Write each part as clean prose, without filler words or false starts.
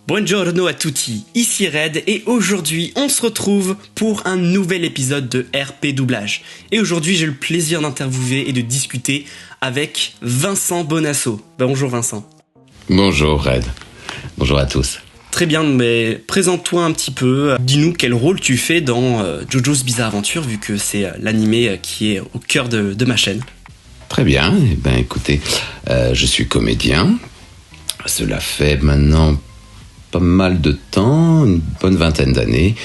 Buongiorno à tutti, ici Red et aujourd'hui on se retrouve pour un nouvel épisode de RP Doublage. Et aujourd'hui j'ai le plaisir d'interviewer et de discuter avec Vincent Bonasso. Bonjour Vincent. Bonjour Red, bonjour à tous. Très bien, mais présente-toi un petit peu, dis-nous quel rôle tu fais dans JoJo's Bizarre Adventure vu que c'est l'animé qui est au cœur de ma chaîne. Très bien, écoutez, je suis comédien, cela fait maintenant pas mal de temps, une bonne vingtaine d'années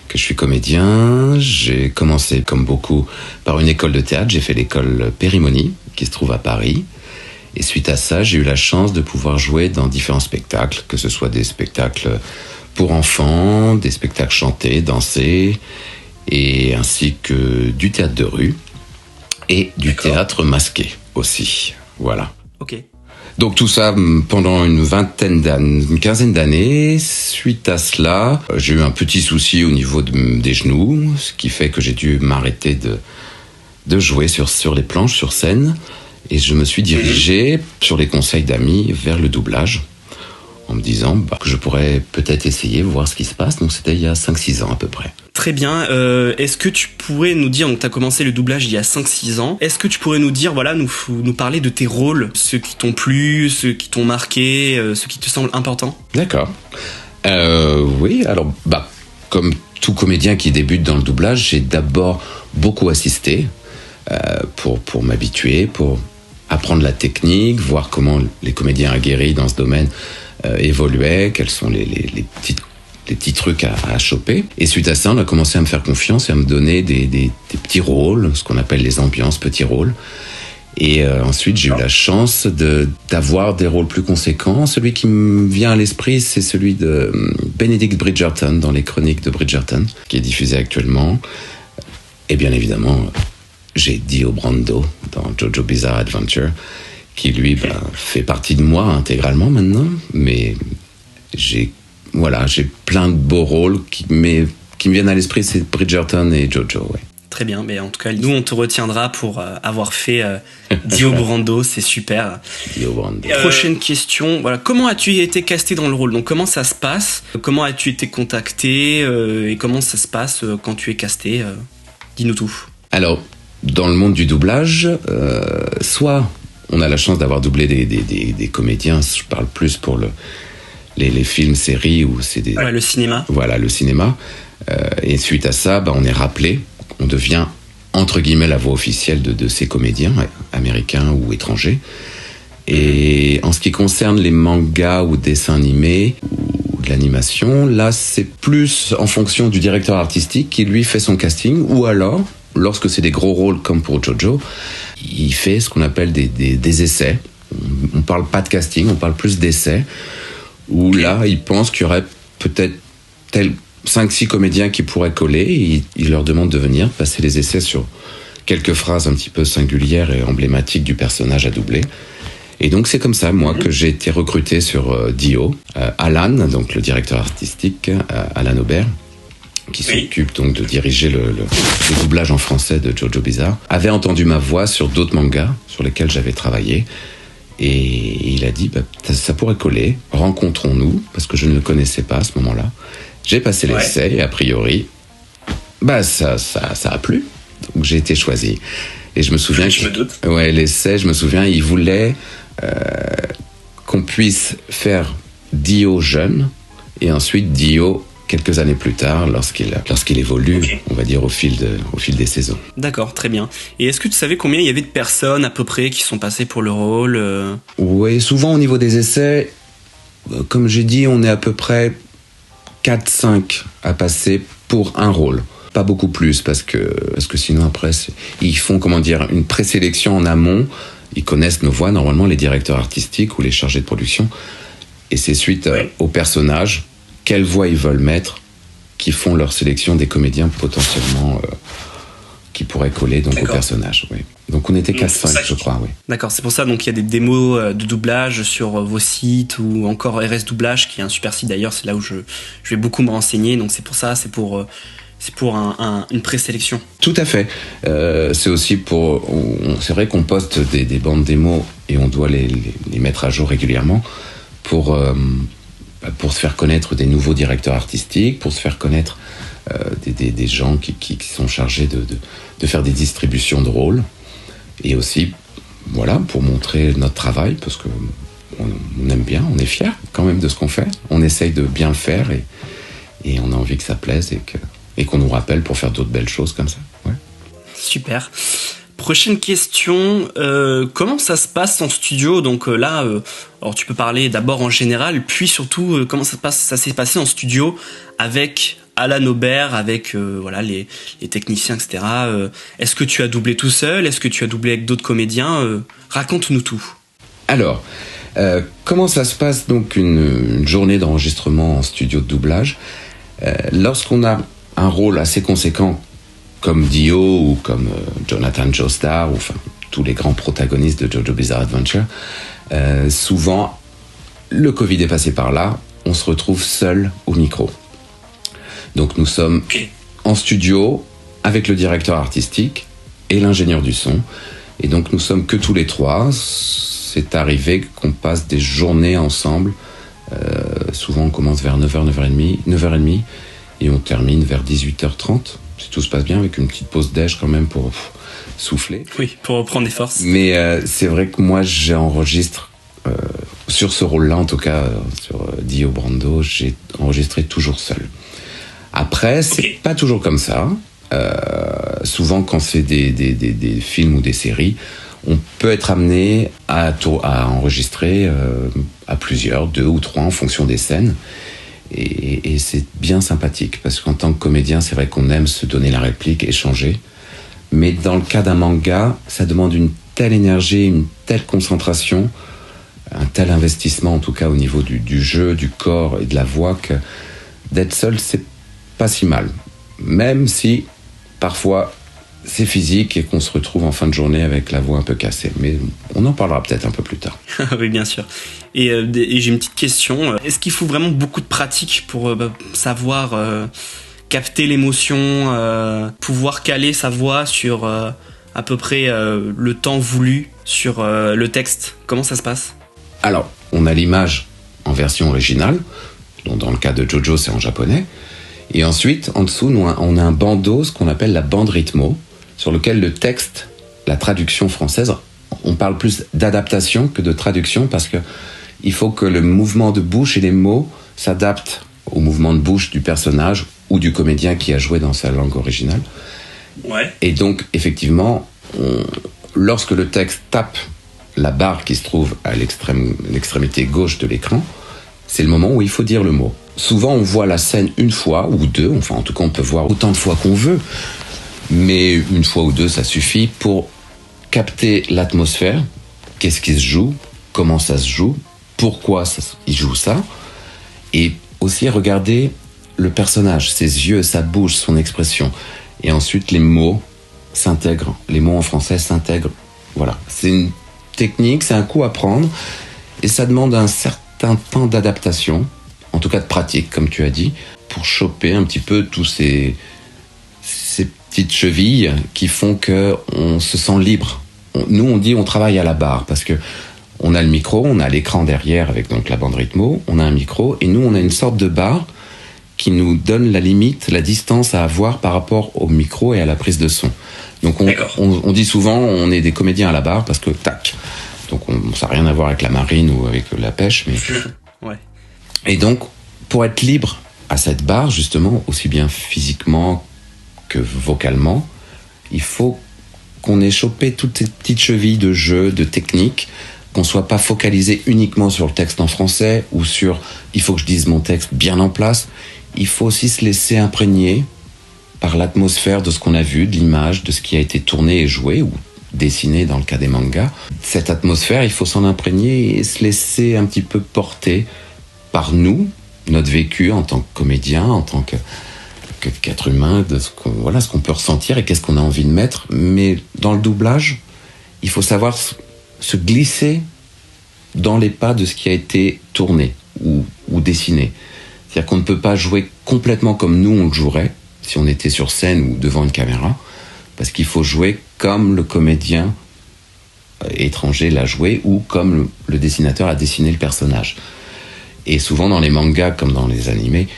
que je suis comédien. J'ai commencé comme beaucoup par une école de théâtre, j'ai fait l'école Périmonie qui se trouve à Paris. Et suite à ça, j'ai eu la chance de pouvoir jouer dans différents spectacles, que ce soit des spectacles pour enfants, des spectacles chantés, dansés, et ainsi que du théâtre de rue et du théâtre masqué aussi. Voilà. Ok. Donc tout ça pendant une quinzaine d'années. Suite à cela, j'ai eu un petit souci au niveau des genoux, ce qui fait que j'ai dû m'arrêter de jouer sur les planches, sur scène. Et je me suis dirigé, sur les conseils d'amis, vers le doublage, en me disant que je pourrais peut-être essayer, voir ce qui se passe. Donc c'était il y a 5-6 ans à peu près. Très bien. Est-ce que tu pourrais nous dire, donc tu as commencé le doublage il y a 5-6 ans, est-ce que tu pourrais nous dire, voilà, nous parler de tes rôles, ceux qui t'ont plu, ceux qui t'ont marqué, ceux qui te semblent importants ? D'accord. Oui, alors, comme tout comédien qui débute dans le doublage, j'ai d'abord beaucoup assisté pour m'habituer, pour apprendre la technique, voir comment les comédiens aguerris dans ce domaine évoluaient, quels sont les petits trucs à choper. Et suite à ça, on a commencé à me faire confiance et à me donner des petits rôles, ce qu'on appelle les ambiances, petits rôles. Et ensuite, j'ai eu la chance d'avoir des rôles plus conséquents. Celui qui me vient à l'esprit, c'est celui de Benedict Bridgerton, dans les Chroniques de Bridgerton, qui est diffusé actuellement. Et bien évidemment, j'ai Dio Brando dans JoJo's Bizarre Adventure, qui lui fait partie de moi intégralement maintenant, mais j'ai plein de beaux rôles qui me viennent à l'esprit, c'est Bridgerton et Jojo, ouais. Très bien, mais en tout cas, nous on te retiendra pour avoir fait Dio Brando, c'est super. Dio Brando. Prochaine question, voilà, comment as-tu été casté dans le rôle ? Donc comment ça se passe ? Comment as-tu été contacté et comment ça se passe quand tu es casté ? Dis-nous tout. Alors, dans le monde du doublage, soit on a la chance d'avoir doublé des comédiens, je parle plus pour les films, séries, où c'est des... Ouais, le cinéma. Voilà, le cinéma. Et suite à ça, on est rappelé, on devient, entre guillemets, la voix officielle de ces comédiens, américains ou étrangers. Et en ce qui concerne les mangas ou dessins animés, ou de l'animation, là, c'est plus en fonction du directeur artistique qui, lui, fait son casting, ou alors, lorsque c'est des gros rôles comme pour Jojo, il fait ce qu'on appelle des essais. On parle pas de casting, on parle plus d'essais, où là, il pense qu'il y aurait peut-être 5-6 comédiens qui pourraient coller, et il leur demande de venir passer les essais sur quelques phrases un petit peu singulières et emblématiques du personnage à doubler. Et donc c'est comme ça, moi, que j'ai été recruté sur Dio. Alan, donc le directeur artistique, Alan Aubert, qui s'occupe donc de diriger le doublage en français de JoJo's Bizarre, avait entendu ma voix sur d'autres mangas sur lesquels j'avais travaillé. Et il a dit, ça pourrait coller, rencontrons-nous, parce que je ne le connaissais pas à ce moment-là. J'ai passé l'essai et a priori, ça a plu. Donc j'ai été choisi. Et je me souviens l'essai, je me souviens, il voulait qu'on puisse faire Dio jeune et ensuite Dio quelques années plus tard, lorsqu'il évolue, on va dire, au fil des saisons. D'accord, très bien. Et est-ce que tu savais combien il y avait de personnes à peu près qui sont passées pour le rôle ? Oui, souvent au niveau des essais, comme j'ai dit, on est à peu près 4-5 à passer pour un rôle. Pas beaucoup plus, parce que sinon après, ils font, une présélection en amont. Ils connaissent nos voix, normalement, les directeurs artistiques ou les chargés de production. Et c'est suite au personnage, quelle voix ils veulent mettre, qui font leur sélection des comédiens potentiellement qui pourraient coller donc au personnage. Oui. Donc on était 4-5, je crois. Oui. D'accord, c'est pour ça donc il y a des démos de doublage sur vos sites ou encore RS Doublage, qui est un super site d'ailleurs, c'est là où je vais beaucoup me renseigner. Donc c'est pour ça, c'est pour une présélection. Tout à fait. C'est aussi c'est vrai qu'on poste des bandes démos et on doit les mettre à jour régulièrement pour pour se faire connaître des nouveaux directeurs artistiques, pour se faire connaître des gens qui sont chargés de faire des distributions de rôles, et aussi pour montrer notre travail, parce que on aime bien, on est fiers quand même de ce qu'on fait, on essaye de bien le faire, et on a envie que ça plaise et qu'on nous rappelle pour faire d'autres belles choses comme ça. Ouais. Super. Prochaine question, comment ça se passe en studio? Donc là, alors tu peux parler d'abord en général, puis surtout comment ça s'est passé en studio avec Alan Aubert, avec les techniciens, etc. Est-ce que tu as doublé tout seul? Est-ce que tu as doublé avec d'autres comédiens? Raconte-nous tout. Alors, comment ça se passe donc une journée d'enregistrement en studio de doublage? Lorsqu'on a un rôle assez conséquent comme Dio ou comme Jonathan Joestar, ou enfin tous les grands protagonistes de JoJo Bizarre Adventure, souvent le Covid est passé par là, on se retrouve seul au micro. Donc nous sommes en studio avec le directeur artistique et l'ingénieur du son, et donc nous sommes que tous les trois. C'est arrivé qu'on passe des journées ensemble, souvent on commence vers 9h30 et on termine vers 18h30. Si tout se passe bien, avec une petite pause déj quand même pour souffler. Oui, pour reprendre des forces. Mais c'est vrai que moi, j'enregistre, sur ce rôle-là, en tout cas, sur Dio Brando, j'ai enregistré toujours seul. Après, c'est pas toujours comme ça. Souvent, quand c'est des films ou des séries, on peut être amené à enregistrer à plusieurs, 2 ou 3, en fonction des scènes. Et c'est bien sympathique, parce qu'en tant que comédien, c'est vrai qu'on aime se donner la réplique, échanger. Mais dans le cas d'un manga, ça demande une telle énergie, une telle concentration, un tel investissement, en tout cas au niveau du jeu, du corps et de la voix, que d'être seul, c'est pas si mal. Même si, parfois, c'est physique et qu'on se retrouve en fin de journée avec la voix un peu cassée. Mais on en parlera peut-être un peu plus tard. Oui, bien sûr. Et j'ai une petite question. Est-ce qu'il faut vraiment beaucoup de pratique pour savoir capter l'émotion, pouvoir caler sa voix sur à peu près le temps voulu sur le texte? Comment ça se passe? Alors, on a l'image en version originale, dont dans le cas de Jojo, c'est en japonais. Et ensuite, en dessous, on a un bandeau, ce qu'on appelle la bande rythmo, sur lequel le texte, la traduction française, on parle plus d'adaptation que de traduction, parce que il faut que le mouvement de bouche et les mots s'adaptent au mouvement de bouche du personnage ou du comédien qui a joué dans sa langue originale. Ouais. Et donc, effectivement, lorsque le texte tape la barre qui se trouve à l'extrémité gauche de l'écran, c'est le moment où il faut dire le mot. Souvent, on voit la scène une fois ou deux, enfin en tout cas on peut voir autant de fois qu'on veut, mais une fois ou deux ça suffit pour capter l'atmosphère, qu'est-ce qui se joue, comment ça se joue, pourquoi il joue ça, et aussi regarder le personnage, ses yeux, sa bouche, son expression, et ensuite les mots s'intègrent, les mots en français s'intègrent. Voilà, c'est une technique, c'est un coup à prendre, et ça demande un certain temps d'adaptation, en tout cas de pratique, comme tu as dit, pour choper un petit peu tous ces petites chevilles qui font qu'on se sent libre. Nous, on dit on travaille à la barre, parce que on a le micro, on a l'écran derrière avec donc la bande rythmo, on a un micro, et nous, on a une sorte de barre qui nous donne la limite, la distance à avoir par rapport au micro et à la prise de son. Donc on dit souvent on est des comédiens à la barre, parce que tac. Donc ça n'a rien à voir avec la marine ou avec la pêche, mais... Ouais. Et donc, pour être libre à cette barre, justement, aussi bien physiquement que vocalement, il faut qu'on ait chopé toutes ces petites chevilles de jeu, de technique, qu'on soit pas focalisé uniquement sur le texte en français ou sur « il faut que je dise mon texte bien en place ». Il faut aussi se laisser imprégner par l'atmosphère de ce qu'on a vu, de l'image, de ce qui a été tourné et joué, ou dessiné dans le cas des mangas. Cette atmosphère, il faut s'en imprégner et se laisser un petit peu porter par nous, notre vécu en tant que comédien, en tant qu'être humain, de ce qu'on peut ressentir et qu'est-ce qu'on a envie de mettre. Mais dans le doublage, il faut savoir se glisser dans les pas de ce qui a été tourné ou dessiné. C'est-à-dire qu'on ne peut pas jouer complètement comme nous on le jouerait, si on était sur scène ou devant une caméra, parce qu'il faut jouer comme le comédien étranger l'a joué ou comme le dessinateur a dessiné le personnage. Et souvent dans les mangas comme dans les animés,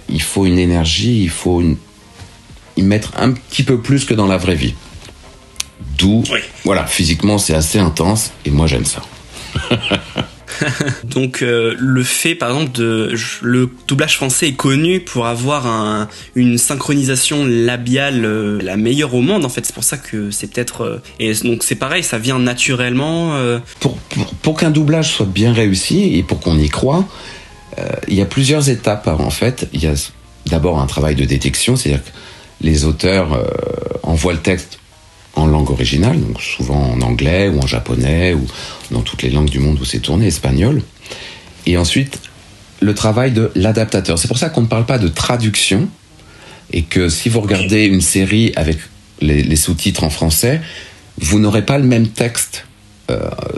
il faut une énergie, il faut y mettre un petit peu plus que dans la vraie vie. D'où, voilà, physiquement c'est assez intense et moi j'aime ça. Donc le fait par exemple le doublage français est connu pour avoir une synchronisation labiale la meilleure au monde en fait, c'est pour ça que c'est peut-être et donc c'est pareil, ça vient naturellement Pour qu'un doublage soit bien réussi et pour qu'on y croie, il y a plusieurs étapes en fait. Il y a d'abord un travail de détection, c'est-à-dire que les auteurs envoient le texte en langue originale, donc souvent en anglais ou en japonais ou dans toutes les langues du monde où c'est tourné, espagnol. Et ensuite, le travail de l'adaptateur. C'est pour ça qu'on ne parle pas de traduction et que si vous regardez une série avec les sous-titres en français, vous n'aurez pas le même texte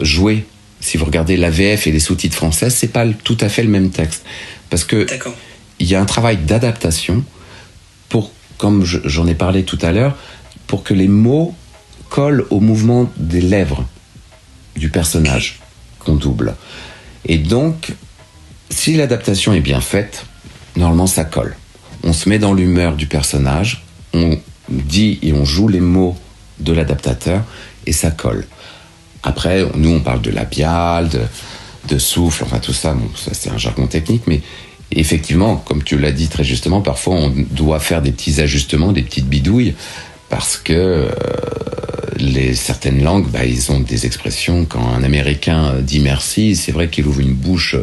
joué. Si vous regardez la VF et les sous-titres français, c'est pas tout à fait le même texte. Parce que il y a un travail d'adaptation pour, comme j'en ai parlé tout à l'heure, pour que les mots collent au mouvement des lèvres du personnage qu'on double. Et donc, si l'adaptation est bien faite, normalement ça colle. On se met dans l'humeur du personnage, on dit et on joue les mots de l'adaptateur et ça colle. Après, nous on parle de labial, de souffle, enfin tout ça, bon, ça c'est un jargon technique, mais effectivement, comme tu l'as dit très justement, parfois on doit faire des petits ajustements, des petites bidouilles, parce que certaines langues, ils ont des expressions. Quand un Américain dit merci, c'est vrai qu'il ouvre une bouche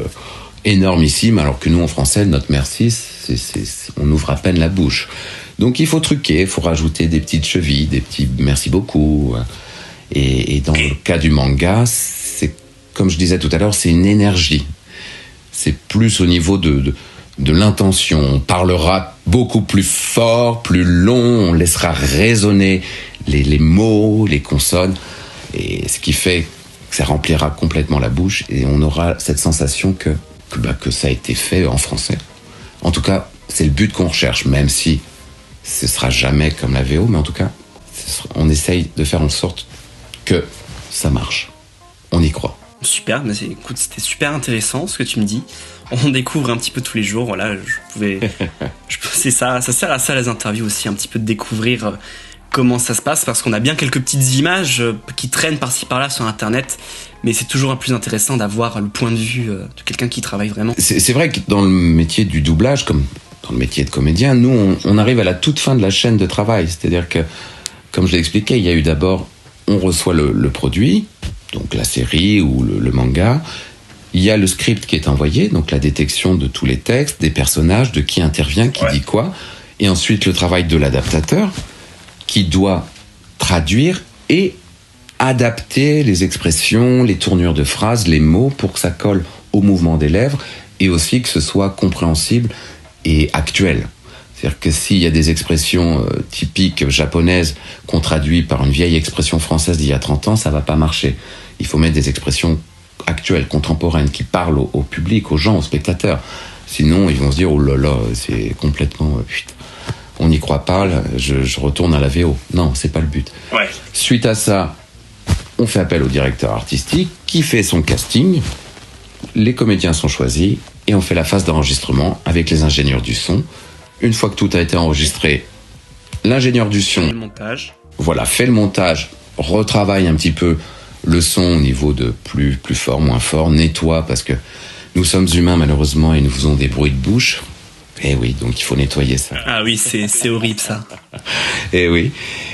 énormissime, alors que nous, en français, notre merci, on ouvre à peine la bouche. Donc il faut truquer, il faut rajouter des petites chevilles, des petits merci beaucoup. Et dans le cas du manga, c'est, comme je disais tout à l'heure, c'est une énergie. C'est plus au niveau de l'intention. On parlera beaucoup plus fort, plus long, on laissera résonner les mots, les consonnes, et ce qui fait que ça remplira complètement la bouche et on aura cette sensation que ça a été fait en français. En tout cas, c'est le but qu'on recherche, même si ce sera jamais comme la VO, mais en tout cas, on essaye de faire en sorte que ça marche. On y croit. Super, mais écoute, c'était super intéressant ce que tu me dis. On découvre un petit peu tous les jours, voilà, c'est ça sert à ça les interviews aussi, un petit peu de découvrir comment ça se passe, parce qu'on a bien quelques petites images qui traînent par-ci par-là sur internet, mais c'est toujours un plus intéressant d'avoir le point de vue de quelqu'un qui travaille vraiment. C'est vrai que dans le métier du doublage, comme dans le métier de comédien, nous on arrive à la toute fin de la chaîne de travail, c'est-à-dire que, comme je l'ai expliqué, il y a eu d'abord, on reçoit le produit, donc la série ou le manga. Il y a le script qui est envoyé, donc la détection de tous les textes, des personnages, de qui intervient, qui dit quoi. Et ensuite, le travail de l'adaptateur, qui doit traduire et adapter les expressions, les tournures de phrases, les mots, pour que ça colle au mouvement des lèvres, et aussi que ce soit compréhensible et actuel. C'est-à-dire que s'il y a des expressions typiques japonaises qu'on traduit par une vieille expression française d'il y a 30 ans, ça va pas marcher. Il faut mettre des expressions actuelles, contemporaines, qui parlent au public, aux gens, aux spectateurs. Sinon, ils vont se dire, oh là là, c'est complètement... on n'y croit pas, là, je retourne à la VO. Non, c'est pas le but. Suite à ça, on fait appel au directeur artistique qui fait son casting, les comédiens sont choisis, et on fait la phase d'enregistrement avec les ingénieurs du son. Une fois que tout a été enregistré, l'ingénieur du son fait le montage, retravaille un petit peu le son au niveau de plus fort, moins fort, nettoie, parce que nous sommes humains malheureusement et nous faisons des bruits de bouche. Eh oui, donc il faut nettoyer ça. Ah oui, c'est horrible ça. Eh oui.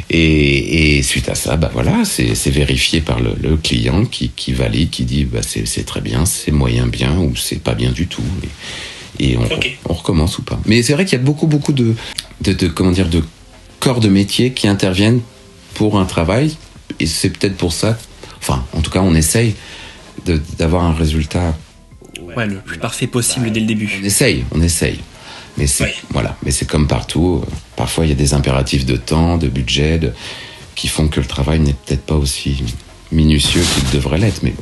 Et suite à ça, c'est vérifié par le client qui valide, qui dit c'est très bien, c'est moyen bien ou c'est pas bien du tout. Et on recommence ou pas. Mais c'est vrai qu'il y a beaucoup de corps de métier qui interviennent pour un travail, et c'est peut-être pour ça, enfin, en tout cas, on essaye d'avoir un résultat le plus parfait possible dès le début. On essaye. Mais c'est comme partout. Parfois, il y a des impératifs de temps, de budget, qui font que le travail n'est peut-être pas aussi minutieux qu'il devrait l'être. Mais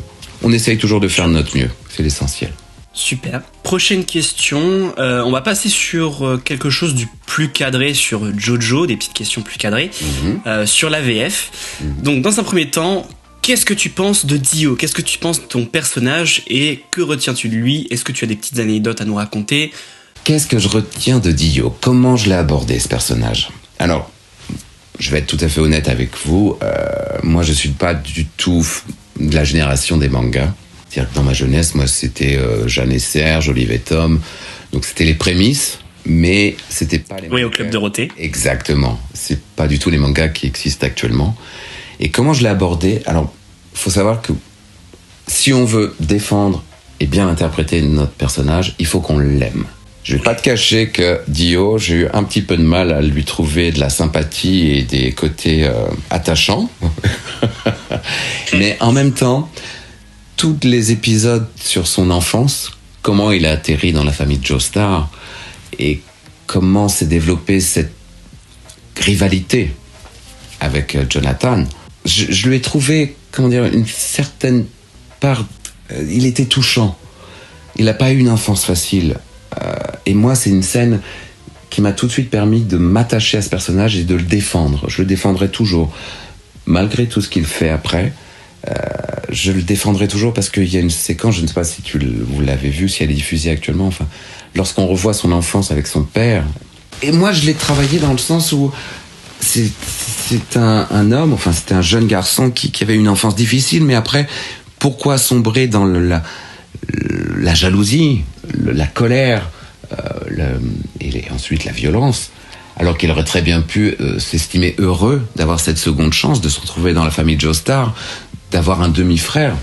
on essaye toujours de faire de notre mieux. C'est l'essentiel. Super. Prochaine question. On va passer sur quelque chose du plus cadré, sur Jojo, des petites questions plus cadrées, sur la VF. Donc, dans un premier temps, Qu'est-ce que tu penses de Dio? Qu'est-ce que tu penses de ton personnage et que retiens-tu de lui? Est-ce que tu as des petites anecdotes à nous raconter? Qu'est-ce que je retiens de Dio? Comment je l'ai abordé, ce personnage? Alors, je vais être tout à fait honnête avec vous. Moi, je suis pas du tout de la génération des mangas. C'est-à-dire que dans ma jeunesse, moi, c'était Jeanne et Serge, Olive et Tom. Donc, c'était les prémices, mais c'était pas les mangas. Oui, au Club Dorothée. Exactement. C'est pas du tout les mangas qui existent actuellement. Et comment je l'ai abordé? Alors, faut savoir que si on veut défendre et bien interpréter notre personnage, il faut qu'on l'aime. Je vais pas te cacher que Dio, j'ai eu un petit peu de mal à lui trouver de la sympathie et des côtés attachants. Mais en même temps, tous les épisodes sur son enfance, comment il a atterri dans la famille de Joestar et comment s'est développée cette rivalité avec Jonathan, je lui ai trouvé, comment dire, une certaine part. Il était touchant. Il n'a pas eu une enfance facile. Et moi, c'est une scène qui m'a tout de suite permis de m'attacher à ce personnage et de le défendre. Je le défendrai toujours. Malgré tout ce qu'il fait après, je le défendrai toujours parce qu'il y a une séquence, je ne sais pas si vous l'avez vue, si elle est diffusée actuellement, enfin, lorsqu'on revoit son enfance avec son père. Et moi, je l'ai travaillé dans le sens où c'est un homme, enfin c'était un jeune garçon qui avait une enfance difficile, mais après, pourquoi sombrer dans la jalousie, la colère, et ensuite la violence, alors qu'il aurait très bien pu s'estimer heureux d'avoir cette seconde chance, de se retrouver dans la famille Joestar, d'avoir un demi-frère,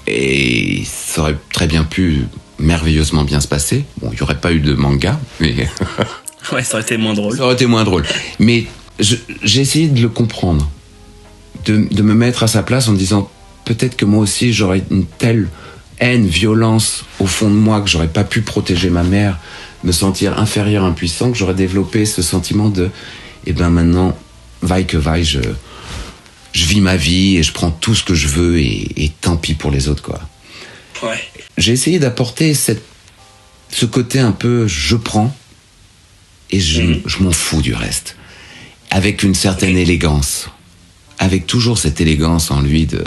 et ça aurait très bien pu merveilleusement bien se passer. Bon, il n'y aurait pas eu de manga, mais... Ouais, ça aurait été moins drôle. Ça aurait été moins drôle. Mais j'ai essayé de le comprendre, de me mettre à sa place en me disant peut-être que moi aussi j'aurais une telle haine, violence au fond de moi que j'aurais pas pu protéger ma mère, me sentir inférieur, impuissant, que j'aurais développé ce sentiment de maintenant, vaille que vaille, je vis ma vie et je prends tout ce que je veux et tant pis pour les autres, quoi. Ouais. J'ai essayé d'apporter ce côté un peu je prends et je m'en fous du reste, avec une certaine élégance, avec toujours cette élégance en lui de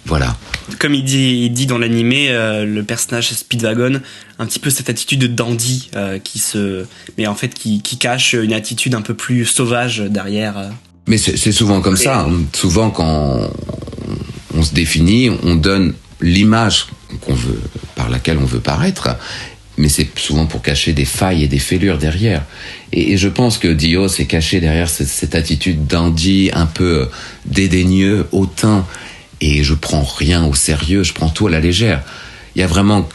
voilà. Comme il dit dans l'animé, le personnage Speedwagon, un petit peu cette attitude de dandy mais en fait qui cache une attitude un peu plus sauvage derrière. Mais c'est souvent comme ça. Hein. Souvent quand on se définit, on donne l'image par laquelle on veut paraître, mais c'est souvent pour cacher des failles et des fêlures derrière. Et je pense que Dio s'est caché derrière cette attitude dandy, un peu dédaigneux, hautain. Et je prends rien au sérieux, je prends tout à la légère. Il y a vraiment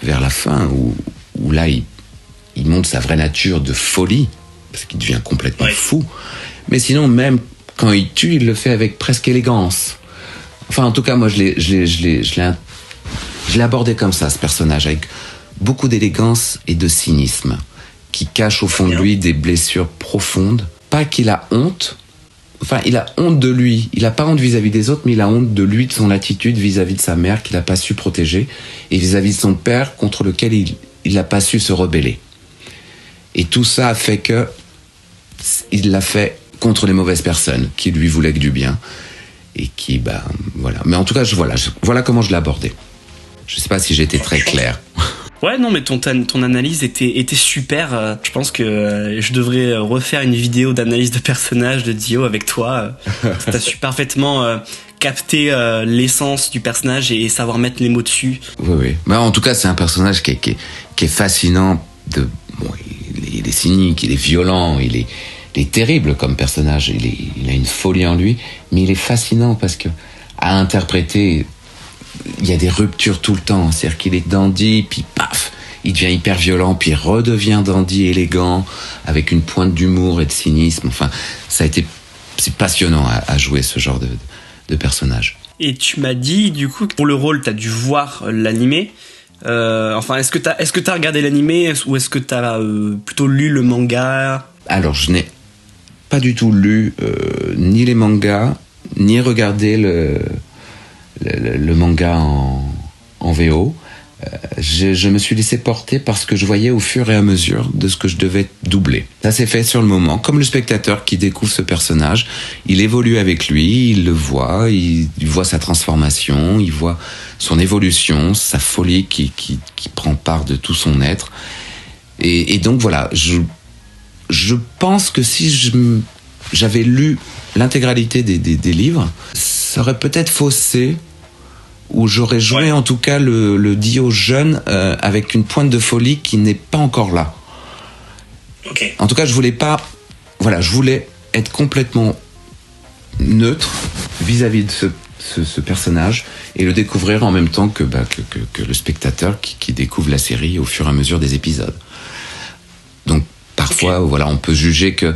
vers la fin où là il montre sa vraie nature de folie, parce qu'il devient complètement fou. Mais sinon, même quand il tue, il le fait avec presque élégance. Enfin, en tout cas, moi, je l'ai abordé comme ça, ce personnage, avec beaucoup d'élégance et de cynisme, qui cache au fond de lui des blessures profondes. Pas qu'il a honte. Enfin, il a honte de lui. Il n'a pas honte vis-à-vis des autres, mais il a honte de lui, de son attitude vis-à-vis de sa mère qu'il n'a pas su protéger, et vis-à-vis de son père contre lequel il n'a pas su se rebeller. Et tout ça a fait que il l'a fait contre les mauvaises personnes qui lui voulaient que du bien, et qui, voilà. Mais en tout cas, voilà comment je l'ai abordé. Je ne sais pas si j'ai été très clair. Ouais, non, mais ton analyse était super. Je pense que je devrais refaire une vidéo d'analyse de personnage de Dio avec toi. T'as su parfaitement capter l'essence du personnage et savoir mettre les mots dessus. Oui. Mais en tout cas, c'est un personnage qui est fascinant. Il est cynique, il est violent, il est terrible comme personnage. Il a une folie en lui, mais il est fascinant parce que à interpréter, il y a des ruptures tout le temps. C'est-à-dire qu'il est dandy, puis paf, il devient hyper violent, puis il redevient dandy élégant, avec une pointe d'humour et de cynisme. Enfin, c'est passionnant à jouer ce genre de personnage. Et tu m'as dit, du coup, que pour le rôle, t'as dû voir l'animé. Est-ce que t'as regardé l'animé ou est-ce que t'as plutôt lu le manga? Alors, je n'ai pas du tout lu ni les mangas, ni regardé le manga en VO, Je me suis laissé porter parce que je voyais au fur et à mesure de ce que je devais doubler. Ça s'est fait sur le moment, comme le spectateur qui découvre ce personnage, il évolue avec lui, il le voit, il voit sa transformation, il voit son évolution, sa folie qui prend part de tout son être. Et donc voilà, je pense que si j'avais lu l'intégralité des livres, ça aurait peut-être faussé, où j'aurais joué en tout cas le Dio jeune avec une pointe de folie qui n'est pas encore là. Okay. En tout cas, je voulais être complètement neutre vis-à-vis de ce personnage et le découvrir en même temps que le spectateur qui découvre la série au fur et à mesure des épisodes. Donc parfois, on peut juger que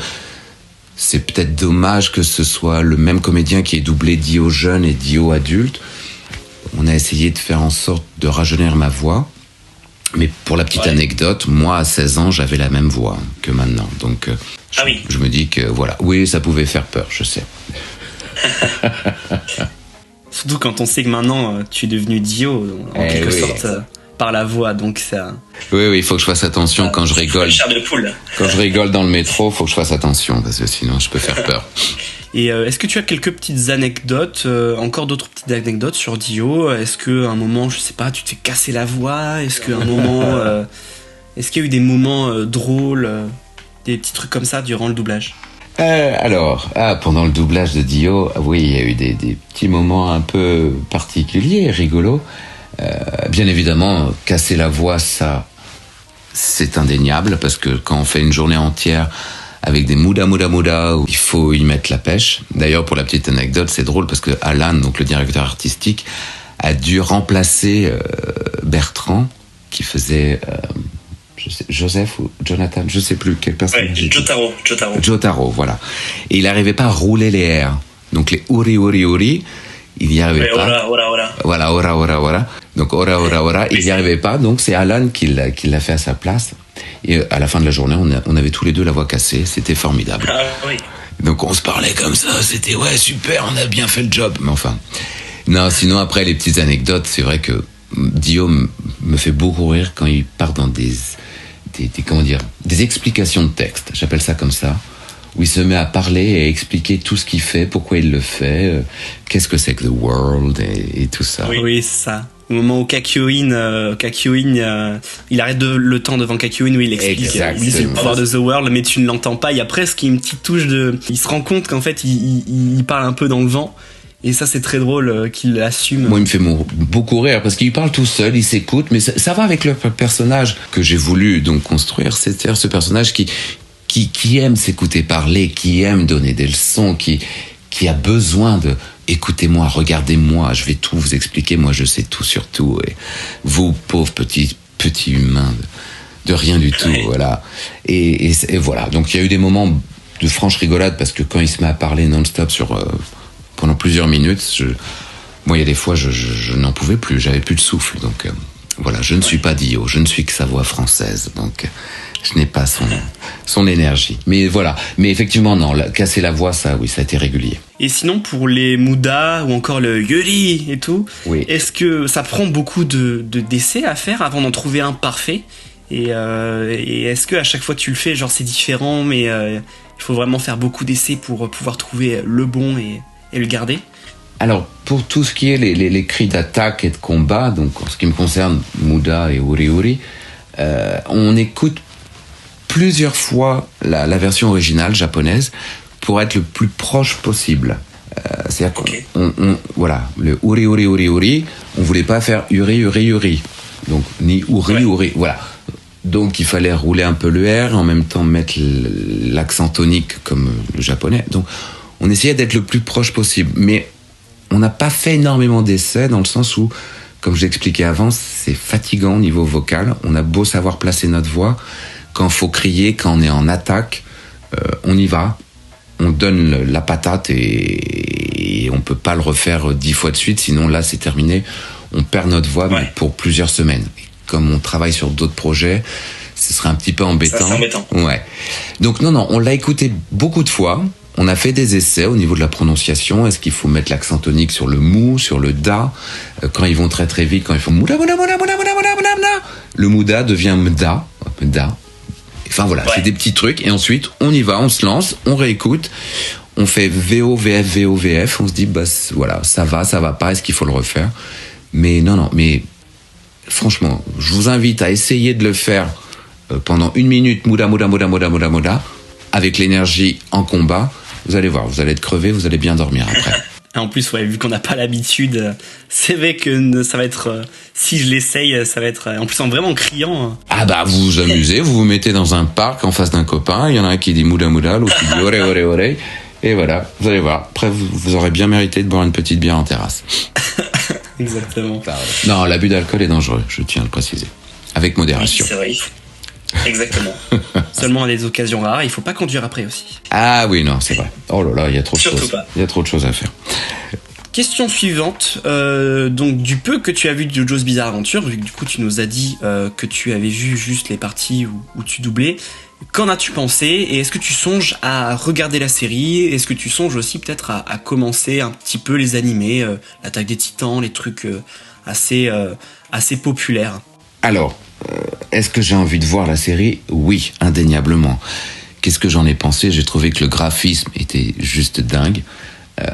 c'est peut-être dommage que ce soit le même comédien qui ait doublé Dio jeune et Dio adulte. On a essayé de faire en sorte de rajeunir ma voix. Mais pour la petite anecdote, moi, à 16 ans, j'avais la même voix que maintenant. Donc, je me dis que, oui, ça pouvait faire peur, je sais. Surtout quand on sait que maintenant, tu es devenu Dio, en quelque sorte, par la voix. Donc ça... Oui, il faut que je fasse attention quand je rigole. Chair de poule. Quand je rigole dans le métro, il faut que je fasse attention, parce que sinon, je peux faire peur. Et est-ce que tu as quelques petites anecdotes, encore d'autres petites anecdotes sur Dio? Est-ce qu'à un moment, je sais pas, tu t'es cassé la voix? Est-ce qu'à un moment, est-ce qu'il y a eu des moments drôles, des petits trucs comme ça durant le doublage? Pendant le doublage de Dio, oui, il y a eu des petits moments un peu particuliers, rigolos. Bien évidemment, casser la voix, ça, c'est indéniable, parce que quand on fait une journée entière avec des muda, il faut y mettre la pêche. D'ailleurs, pour la petite anecdote, c'est drôle parce que Alan, donc le directeur artistique, a dû remplacer Bertrand, qui faisait Joseph ou Jonathan, je sais plus quelle personne. Jotaro, voilà. Et il n'arrivait pas à rouler les R. Donc les uri, il n'y arrivait pas. Voilà, ora. Donc ora, il n'y arrivait pas. Donc c'est Alan qui l'a fait à sa place. Et à la fin de la journée, on avait tous les deux la voix cassée. C'était formidable. Ah, oui. Donc on se parlait comme ça. C'était super, on a bien fait le job. Mais enfin, non. Sinon après les petites anecdotes, c'est vrai que Dio me fait beaucoup rire quand il part dans des explications de texte. J'appelle ça comme ça. Où il se met à parler et à expliquer tout ce qu'il fait, pourquoi il le fait, qu'est-ce que c'est que The World et tout ça. Oui, c'est ça. Au moment où Kakyoin, il arrête le temps devant Kakyoin où il explique c'est le pouvoir de The World, mais tu ne l'entends pas. Il y a presque une petite touche il se rend compte qu'en fait il parle un peu dans le vent. Et ça, c'est très drôle qu'il l'assume. Moi, il me fait beaucoup rire parce qu'il parle tout seul, il s'écoute, mais ça va avec le personnage que j'ai voulu donc construire. C'est-à-dire ce personnage qui aime s'écouter parler, qui aime donner des leçons, qui a besoin de écoutez-moi, regardez-moi, je vais tout vous expliquer, moi je sais tout sur tout, et vous pauvres petits humains de rien du tout, voilà. Et voilà, donc il y a eu des moments de franche rigolade parce que quand il se met à parler non-stop pendant plusieurs minutes, moi il y a des fois je n'en pouvais plus, j'avais plus de souffle, donc voilà, je ne suis pas Dio, je ne suis que sa voix française, donc je n'ai pas son énergie. Mais voilà, mais effectivement non, casser la voix, ça a été régulier. Et sinon pour les Muda ou encore le Yuri et tout, est-ce que ça prend beaucoup d'essais à faire avant d'en trouver un parfait? Et est-ce que à chaque fois que tu le fais, genre c'est différent, mais il faut vraiment faire beaucoup d'essais pour pouvoir trouver le bon et le garder? Alors, pour tout ce qui est les cris d'attaque et de combat, donc en ce qui me concerne, Muda et Uri, on écoute plusieurs fois la version originale japonaise pour être le plus proche possible. C'est-à-dire voilà, le Uri, on voulait pas faire Uri, donc ni Uri, voilà. Donc il fallait rouler un peu le R, en même temps mettre l'accent tonique comme le japonais. Donc on essayait d'être le plus proche possible, mais on n'a pas fait énormément d'essais dans le sens où, comme je l'expliquais avant, c'est fatigant au niveau vocal. On a beau savoir placer notre voix, quand il faut crier, quand on est en attaque, on y va, on donne la patate et on peut pas le refaire 10 fois de suite, sinon là c'est terminé, on perd notre voix pour plusieurs semaines. Et comme on travaille sur d'autres projets, ce serait un petit peu embêtant. Ça, c'est embêtant. Ouais. Donc non, on l'a écouté beaucoup de fois. On a fait des essais au niveau de la prononciation. Est-ce qu'il faut mettre l'accent tonique sur le mou, sur le da, quand ils vont très très vite, quand ils font mouda, mouda, mouda, mouda, mouda, mouda, mouda, mouda, le mouda devient mda, mda. Enfin voilà, c'est des petits trucs. Et ensuite, on y va, on se lance, on réécoute, on fait VO, VF, VO, VF. On se dit, bah voilà, ça va pas, est-ce qu'il faut le refaire? Mais non, mais franchement, je vous invite à essayer de le faire pendant 1 minute, mouda, mouda, mouda, mouda, mouda, mouda, avec l'énergie en combat. Vous allez voir, vous allez être crevé, vous allez bien dormir après. En plus, vu qu'on n'a pas l'habitude, c'est vrai que ça va être, si je l'essaye, ça va être, en plus en vraiment criant. Ah bah vous vous amusez, vous vous mettez dans un parc en face d'un copain, il y en a un qui dit mouda mouda, l'autre qui dit oré oré oré, et voilà, vous allez voir. Après, vous aurez bien mérité de boire une petite bière en terrasse. Exactement. Non, l'abus d'alcool est dangereux, je tiens à le préciser. Avec modération. Oui, c'est vrai. Exactement. Seulement à des occasions rares, il faut pas conduire après aussi. Ah oui, non, c'est vrai. Oh là là, il y a trop de choses. Il y a trop de choses à faire. Question suivante. Donc du peu que tu as vu de JoJo's Bizarre Adventure, vu que du coup tu nous as dit que tu avais vu juste les parties où tu doublais, qu'en as-tu pensé? Et est-ce que tu songes à regarder la série? Est-ce que tu songes aussi peut-être à commencer un petit peu les animés, l'Attaque des Titans, les trucs assez populaires? Alors, est-ce que j'ai envie de voir la série? Oui, indéniablement. Qu'est-ce que j'en ai pensé? J'ai trouvé que le graphisme était juste dingue,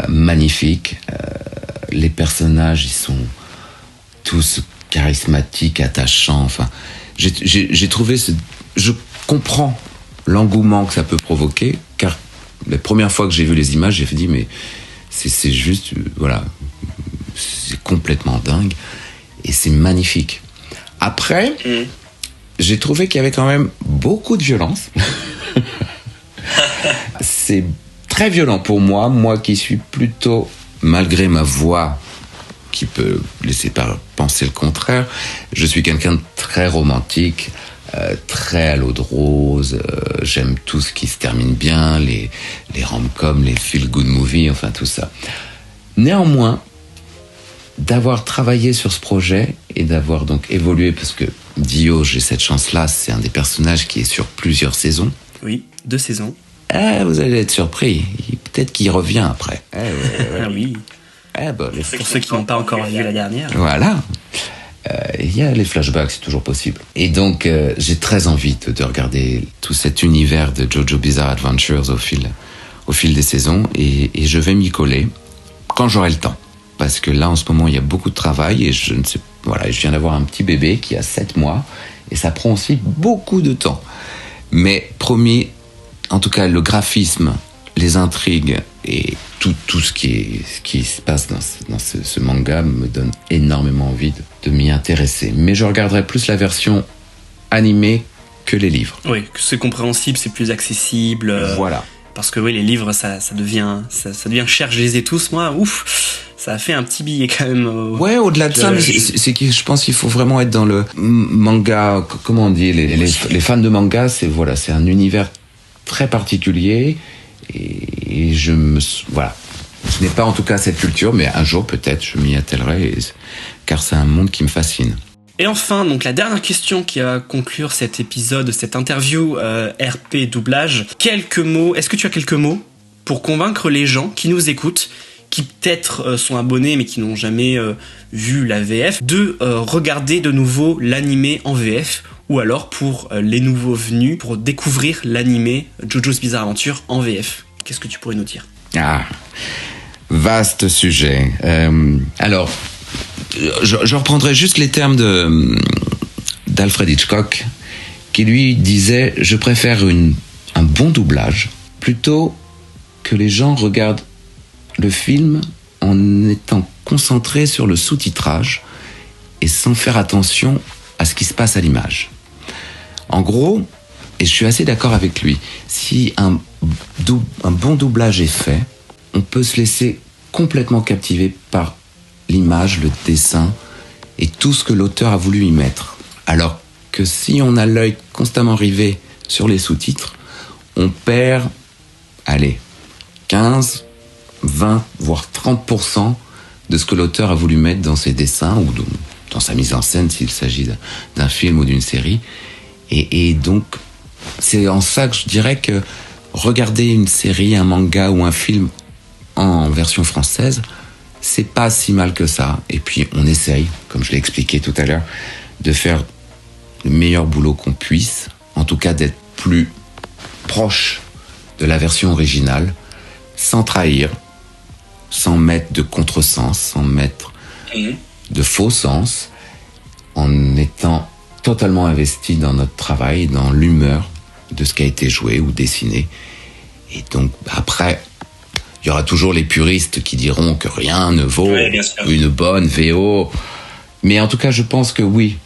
magnifique. Les personnages, ils sont tous charismatiques, attachants. Enfin, j'ai trouvé je comprends l'engouement que ça peut provoquer, car la première fois que j'ai vu les images, j'ai dit mais c'est juste, voilà, c'est complètement dingue et c'est magnifique. Après, j'ai trouvé qu'il y avait quand même beaucoup de violence. C'est très violent pour moi qui suis plutôt, malgré ma voix qui peut laisser penser le contraire, je suis quelqu'un de très romantique, très à l'eau de rose, j'aime tout ce qui se termine bien, les rom-coms, les feel-good movies, enfin tout ça. Néanmoins, d'avoir travaillé sur ce projet et d'avoir donc évolué, parce que Dio, j'ai cette chance-là, c'est un des personnages qui est sur plusieurs saisons. Oui, 2 saisons. Vous allez être surpris, peut-être qu'il revient après. Ah oui. Pour ceux qui n'ont pas encore vu la dernière. Voilà. Il y a les flashbacks, c'est toujours possible. Et donc, j'ai très envie de regarder tout cet univers de JoJo's Bizarre Adventures au fil des saisons, et je vais m'y coller quand j'aurai le temps. Parce que là, en ce moment, il y a beaucoup de travail et je viens d'avoir un petit bébé qui a 7 mois et ça prend aussi beaucoup de temps. Mais promis, en tout cas, le graphisme, les intrigues et tout ce qui se passe dans ce manga me donne énormément envie de m'y intéresser. Mais je regarderai plus la version animée que les livres. Oui, c'est compréhensible, c'est plus accessible. Voilà. Parce que oui, les livres, ça devient cher. Je les ai tous, moi. Ouf, ça a fait un petit billet quand même. Ouais, au-delà de ça, mais c'est que je pense qu'il faut vraiment être dans le manga. Comment on dit, les fans de manga, c'est un univers très particulier. Et je n'ai pas en tout cas cette culture, mais un jour peut-être je m'y attellerai, car c'est un monde qui me fascine. Et enfin, donc la dernière question qui va conclure cet épisode, cette interview RP doublage. Quelques mots, est-ce que tu as quelques mots pour convaincre les gens qui nous écoutent, qui peut-être sont abonnés mais qui n'ont jamais vu la VF, de regarder de nouveau l'animé en VF, ou alors pour les nouveaux venus, pour découvrir l'animé JoJo's Bizarre Adventure en VF? Qu'est-ce que tu pourrais nous dire? Ah, vaste sujet. Alors, je reprendrai juste les termes d'Alfred Hitchcock, qui lui disait « Je préfère un bon doublage plutôt que les gens regardent le film en étant concentrés sur le sous-titrage et sans faire attention à ce qui se passe à l'image. » En gros, et je suis assez d'accord avec lui, si un bon doublage est fait, on peut se laisser complètement captiver par l'image, le dessin et tout ce que l'auteur a voulu y mettre. Alors que si on a l'œil constamment rivé sur les sous-titres, on perd, 15, 20, voire 30% de ce que l'auteur a voulu mettre dans ses dessins ou dans sa mise en scène s'il s'agit d'un film ou d'une série. Et donc, c'est en ça que je dirais que regarder une série, un manga ou un film en version française, c'est pas si mal que ça. Et puis on essaye, comme je l'ai expliqué tout à l'heure, de faire le meilleur boulot qu'on puisse, en tout cas d'être plus proche de la version originale, sans trahir, sans mettre de contresens, sans mettre de faux sens, en étant totalement investi dans notre travail, dans l'humeur de ce qui a été joué ou dessiné. Et donc après, il y aura toujours les puristes qui diront que rien ne vaut une bonne VO. Mais en tout cas, je pense que oui.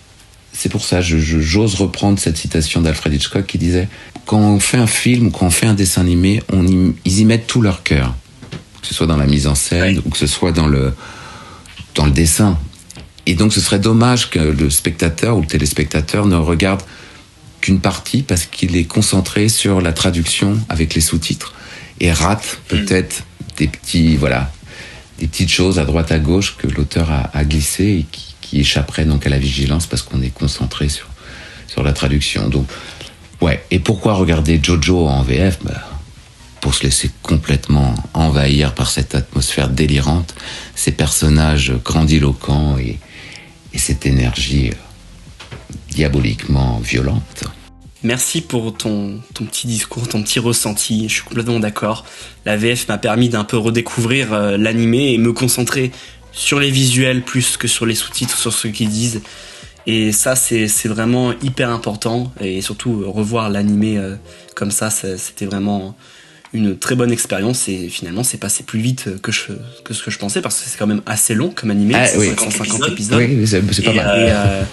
C'est pour ça, j'ose reprendre cette citation d'Alfred Hitchcock qui disait « Quand on fait un film ou quand on fait un dessin animé, ils y mettent tout leur cœur. Que ce soit dans la mise en scène ou que ce soit dans le dessin. Et donc ce serait dommage que le spectateur ou le téléspectateur ne regarde qu'une partie parce qu'il est concentré sur la traduction avec les sous-titres et rate peut-être des petites choses à droite à gauche que l'auteur a glissées et qui échapperaient donc à la vigilance parce qu'on est concentré sur la traduction. Donc, ouais. Et pourquoi regarder Jojo en VF? Pour se laisser complètement envahir par cette atmosphère délirante, ces personnages grandiloquents et cette énergie diaboliquement violente. Merci pour ton petit discours, ton petit ressenti, je suis complètement d'accord. La VF m'a permis d'un peu redécouvrir l'animé et me concentrer sur les visuels plus que sur les sous-titres, sur ce qu'ils disent. Et ça, c'est vraiment hyper important. Et surtout, revoir l'animé comme ça, c'était vraiment une très bonne expérience. Et finalement, c'est passé plus vite que ce que je pensais, parce que c'est quand même assez long comme animé, c'est 150 épisodes. Oui, c'est pas mal.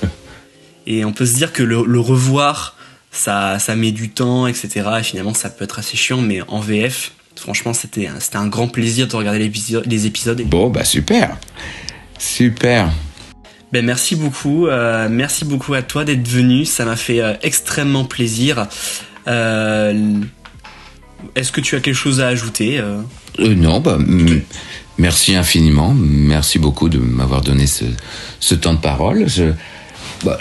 Et on peut se dire que le revoir, ça met du temps, etc. Et finalement, ça peut être assez chiant, mais en VF, franchement, c'était un grand plaisir de regarder les épisodes. Bon, super. Super. Merci beaucoup. Merci beaucoup à toi d'être venu. Ça m'a fait extrêmement plaisir. Est-ce que tu as quelque chose à ajouter Non, merci infiniment. Merci beaucoup de m'avoir donné ce temps de parole.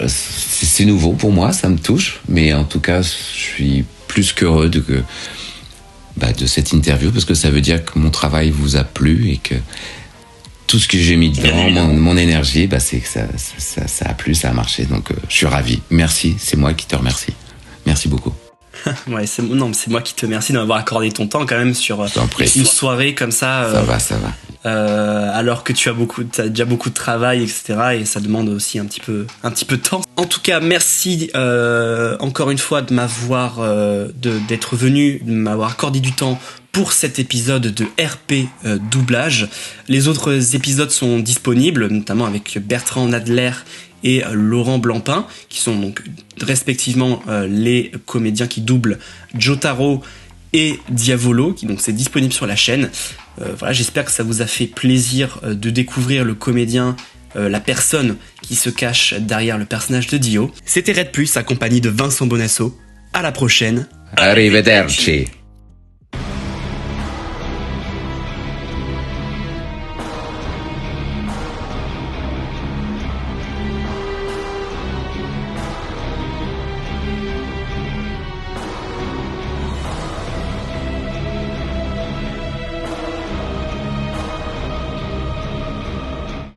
C'est nouveau pour moi, ça me touche. Mais en tout cas, je suis plus qu'heureux de cette interview, parce que ça veut dire que mon travail vous a plu et que tout ce que j'ai mis dedans, mon énergie, c'est que ça a plu, ça a marché. Donc je suis ravi. Merci, c'est moi qui te remercie. Merci beaucoup. Ouais, c'est moi qui te remercie d'avoir accordé ton temps quand même sur une soirée comme ça. Ça va. Alors que tu as déjà beaucoup de travail, etc. Et ça demande aussi un petit peu de temps. En tout cas, merci encore une fois de m'avoir d'être venu, de m'avoir accordé du temps pour cet épisode de RP doublage. Les autres épisodes sont disponibles, notamment avec Bertrand Nadler et Laurent Blancpain, qui sont donc respectivement les comédiens qui doublent Jotaro et Diavolo, donc c'est disponible sur la chaîne. J'espère que ça vous a fait plaisir de découvrir le comédien, la personne qui se cache derrière le personnage de Dio. C'était Red Plus, accompagné de Vincent Bonasso. À la prochaine. Arrivederci.